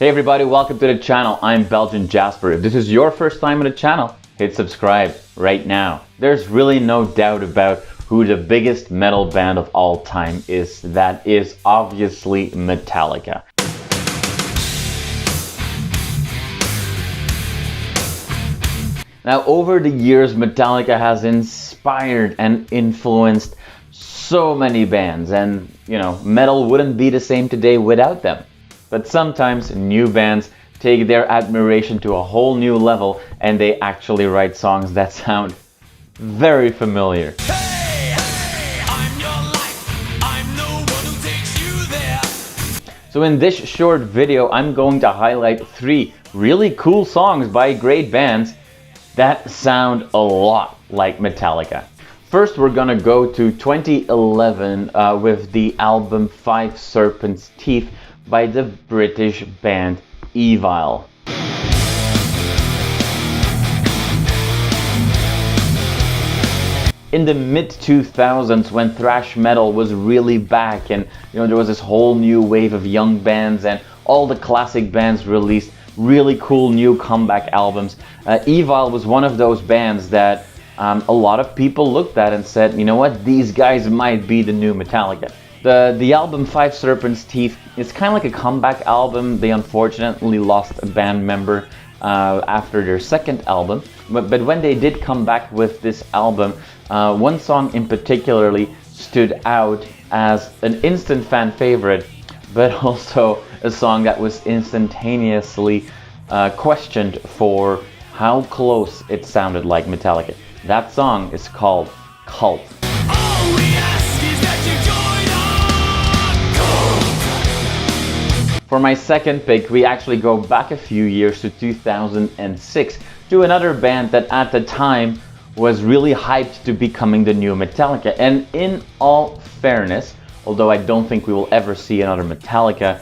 Hey everybody, welcome to the channel. I'm Belgian Jasper. If this is your first time on the channel, hit subscribe right now. There's really no doubt about who the biggest metal band of all time is. That is obviously Metallica. Now, over the years, Metallica has inspired and influenced so many bands, and metal wouldn't be the same today without them. But sometimes new bands take their admiration to a whole new level and they actually write songs that sound very familiar. Hey, hey, I'm your life. I'm the one who takes you there. So in this short video, I'm going to highlight 3 really cool songs by great bands that sound a lot like Metallica. First, we're gonna go to 2011 with the album Five Serpents' Teeth by the British band Evile. In the mid-2000s, when thrash metal was really back and there was this whole new wave of young bands and all the classic bands released really cool new comeback albums, Evile was one of those bands that a lot of people looked at and said, you know what, these guys might be the new Metallica. The album Five Serpents' Teeth is kind of like a comeback album. They unfortunately lost a band member after their second album. But when they did come back with this album, one song in particularly stood out as an instant fan favorite, but also a song that was instantaneously questioned for how close it sounded like Metallica. That song is called Cult. All we ask is that you join our cult. For my second pick, we actually go back a few years to 2006 to another band that at the time was really hyped to becoming the new Metallica. And in all fairness, although I don't think we will ever see another Metallica,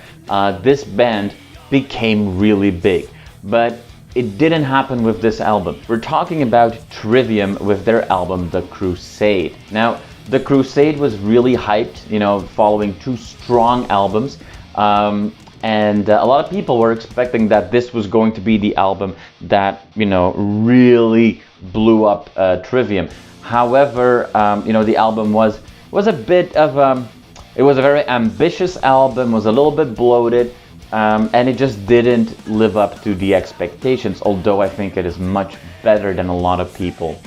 this band became really big. But it didn't happen with this album. We're talking about Trivium with their album The Crusade. Now, The Crusade was really hyped, following 2 strong albums. And a lot of people were expecting that this was going to be the album that, really blew up Trivium. However, the album was a bit of, it was a very ambitious album, was a little bit bloated, and it just didn't live up to the expectations, although I think it is much better than a lot of people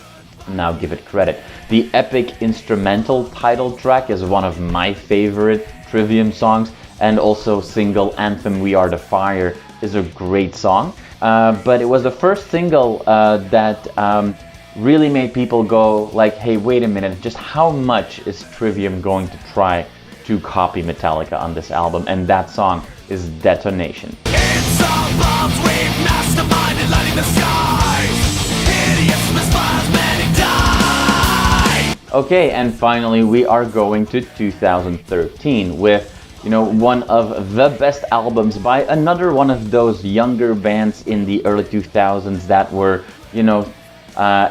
now give it credit. The epic instrumental title track is one of my favorite Trivium songs, and also single Anthem We Are the Fire is a great song. But it was the first single that really made people go like, hey, wait a minute, just how much is Trivium going to try to copy Metallica on this album? And that song is Detonation. It's all bombs we've masterminded, lighting the skies. Hideous misfires, many die. Okay, and finally we are going to 2013 with one of the best albums by another one of those younger bands in the early 2000s that were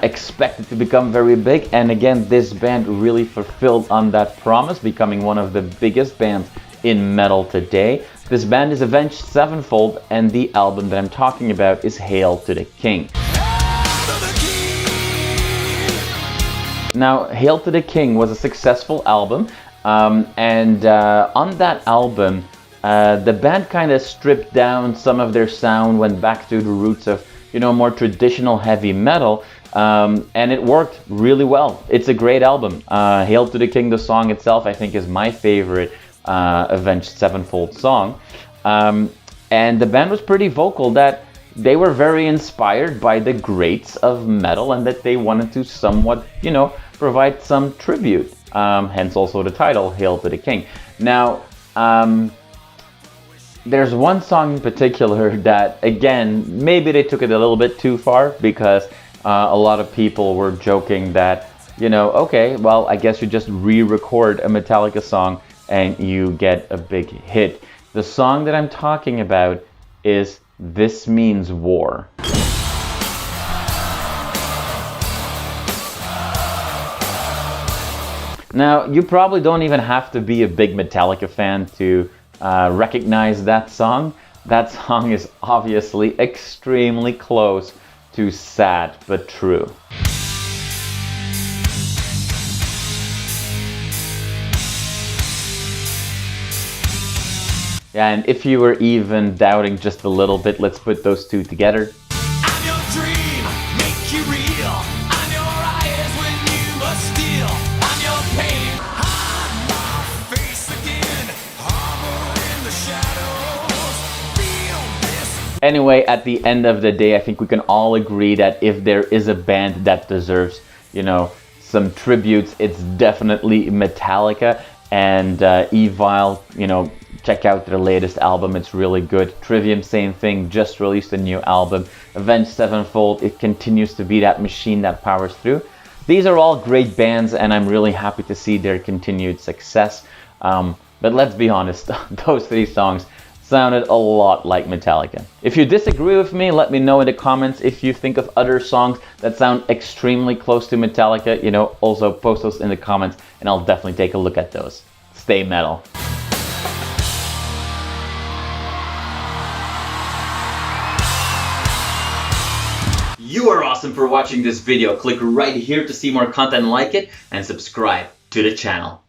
expected to become very big. And again, this band really fulfilled on that promise, becoming one of the biggest bands in metal today. This band is Avenged Sevenfold, and the album that I'm talking about is Hail to the King. Now, Hail to the King was a successful album, and on that album, the band kind of stripped down some of their sound, went back to the roots of more traditional heavy metal, and it worked really well. It's a great album. Hail to the King, the song itself, I think is my favorite Avenged Sevenfold song. And the band was pretty vocal that they were very inspired by the greats of metal and that they wanted to somewhat, provide some tribute. Hence also the title, Hail to the King. Now, there's one song in particular that, again, maybe they took it a little bit too far, because a lot of people were joking that, okay, well, I guess you just re-record a Metallica song and you get a big hit. The song that I'm talking about is This Means War. Now, you probably don't even have to be a big Metallica fan to recognize that song. That song is obviously extremely close to Sad But True. Yeah, and if you were even doubting just a little bit, let's put those two together. I'm your dream, make you real. I'm your eyes when you must steal. I'm your pain, hide my face again. Harbor in the shadows, feel this. Anyway, at the end of the day, I think we can all agree that if there is a band that deserves, you know, some tributes, it's definitely Metallica. And Evile, you know, check out their latest album, it's really good. Trivium, same thing, just released a new album. Avenged Sevenfold, it continues to be that machine that powers through. These are all great bands, and I'm really happy to see their continued success. But let's be honest, those three songs sounded a lot like Metallica. If you disagree with me, let me know in the comments. If you think of other songs that sound extremely close to Metallica, you know, also post those in the comments, and I'll definitely take a look at those. Stay metal. You are awesome for watching this video. Click right here to see more content like it and subscribe to the channel.